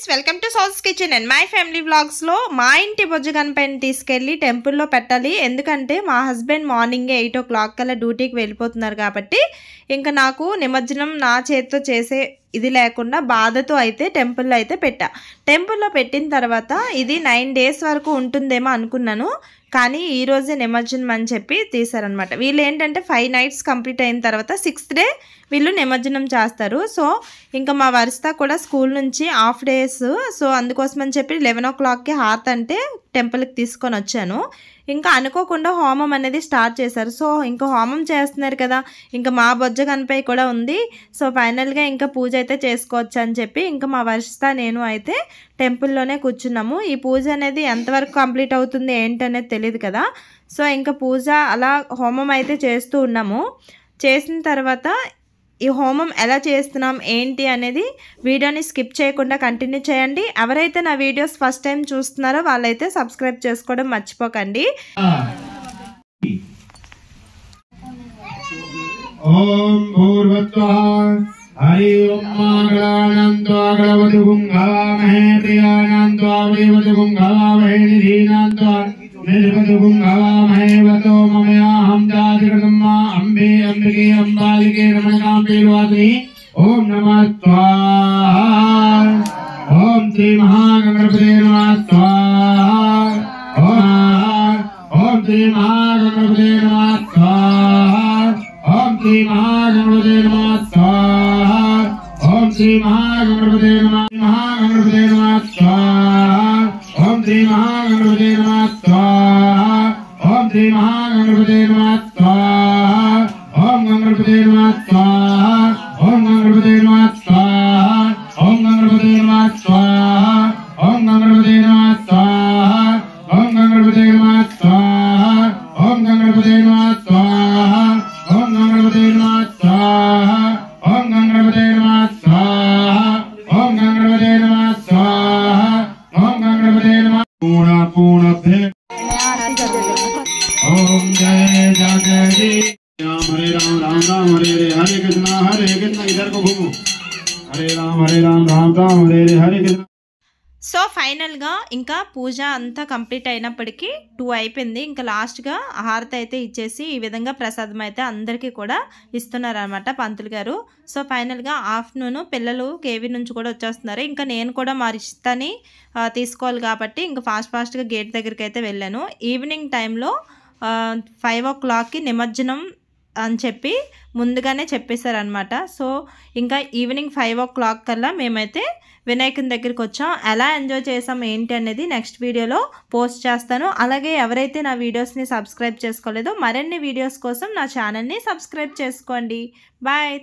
Friends, welcome to సౌస్ kitchen and my family vlogs లో మా ఇంటి బొజ్జ గణపతిని తీసుకెళ్లి టెంపుల్లో పెట్టాలి. ఎందుకంటే మా హస్బెండ్ మార్నింగే 8 o'clock కల్లా డ్యూటీకి వెళ్ళిపోతున్నారు కాబట్టి ఇంకా నాకు నిమజ్జనం నా చేతితో చేసే ఇది లేకుండా బాధతో అయితే టెంపుల్లో అయితే పెట్టా. టెంపుల్లో పెట్టిన తర్వాత ఇది 9 days వరకు ఉంటుందేమో అనుకున్నాను, కానీ ఈరోజే నిమజ్జనం అని చెప్పి తీశారనమాట. వీళ్ళు ఏంటంటే 5 nights కంప్లీట్ అయిన తర్వాత 6th day వీళ్ళు నిమజ్జనం చేస్తారు. సో ఇంకా మా వరుస కూడా స్కూల్ నుంచి హాఫ్ డేస్, సో అందుకోసమని చెప్పి 11 o'clockకి హారతి అంటే టెంపుల్కి తీసుకొని వచ్చాను. ఇంకా అనుకోకుండా హోమం అనేది స్టార్ట్ చేశారు. సో ఇంకా హోమం చేస్తున్నారు కదా, ఇంకా మా బొజ్జ గణపతి కూడా ఉంది. సో ఫైనల్గా ఇంకా పూజ అయితే చేసుకోవచ్చు అని చెప్పి ఇంకా మా వర్షిత నేను అయితే టెంపుల్లోనే కూర్చున్నాము. ఈ పూజ అనేది ఎంతవరకు కంప్లీట్ అవుతుంది ఏంటనేది తెలియదు కదా. సో ఇంకా పూజ అలా హోమం అయితే చేస్తూ ఉన్నాము. చేసిన తర్వాత ఈ హోమం ఎలా చేస్తున్నాం ఏంటి అనేది వీడియోని స్కిప్ చేయకుండా కంటిన్యూ చేయండి. ఎవరైతే నా వీడియోస్ ఫస్ట్ టైం చూస్తున్నారో వాళ్ళైతే సబ్స్క్రైబ్ చేసుకోవడం మర్చిపోకండి. ఓం భూర్భువః హరి ఓం మంగళానందో అగళవతుగుం గవామహే ప్రియానందో అవివతుగుం గవామహే నిధీనందో నిర్వతుగుం గవామహే వతో మమయాహం జాతికృతం మా అంబే అంబికే అంబాలికే రమణాంబే వాదిని. ఓం నమః స్వాహా. ఓం శ్రీ మహాగణపతే నమః స్వాహా. ఓం శ్రీ మహాగణపతే నమః స్వాహా. ఓం శ్రీ మహాగణపతే నమః స్వాహా. ఓం శ్రీ మహాగణపతే నమః స్వాహా. ఓం శ్రీ మహాగణపతే నమః స్వాహా. ఓం శ్రీ మహాగణపతే నమః స్వాహా. ఓం గణపతే నమః స్వాహా. ఓం గణపతే నమః స్వాహా. ఓం గణపతే నమః స్వాహా. ఓం గణపతే నమః స్వాహా. ఓం గణపతే నమః స్వాహా. ఓం గణపతే నమః స్వాహా. ఓం గణపతే నమః స్వాహా. ఓం గణపతే నమః స్వాహా. ఓం గణపతే నమః స్వాహా. ఓం గణపతే నమః పూర్ణభే. ఓం జయ జగదీ राम हरे राम राम राम हरे हरे कृष्ण इधर को घूमो. हरे राम राम राम हरे हरे कृष्ण. సో ఫైనల్గా ఇంకా పూజ అంతా కంప్లీట్ అయినప్పటికీ 2 అయిపోయింది. ఇంకా లాస్ట్గా హారతి అయితే ఇచ్చేసి ఈ విధంగా ప్రసాదం అయితే అందరికీ కూడా ఇస్తున్నారనమాట పంతులు గారు. సో ఫైనల్గా ఆఫ్టర్నూన్ పిల్లలు కేవీ నుంచి కూడా వచ్చేస్తున్నారు. ఇంకా నేను కూడా మా రిషితని తీసుకోవాలి కాబట్టి ఇంకా ఫాస్ట్గా గేట్ దగ్గరికి అయితే వెళ్ళాను. ఈవినింగ్ టైంలో 5 o'clockకి నిమజ్జనం అని చెప్పి ముందుగానే చెప్పేశారనమాట. సో ఇంకా ఈవినింగ్ 5 o'clock కల్లా మేమైతే వినాయకుని దగ్గరికి వచ్చాం. ఎలా ఎంజాయ్ చేసాం ఏంటి అనేది నెక్స్ట్ వీడియోలో పోస్ట్ చేస్తాను. అలాగే ఎవరైతే నా వీడియోస్ని సబ్స్క్రైబ్ చేసుకోలేదో మరిన్ని వీడియోస్ కోసం నా ఛానల్ని సబ్స్క్రైబ్ చేసుకోండి. బాయ్.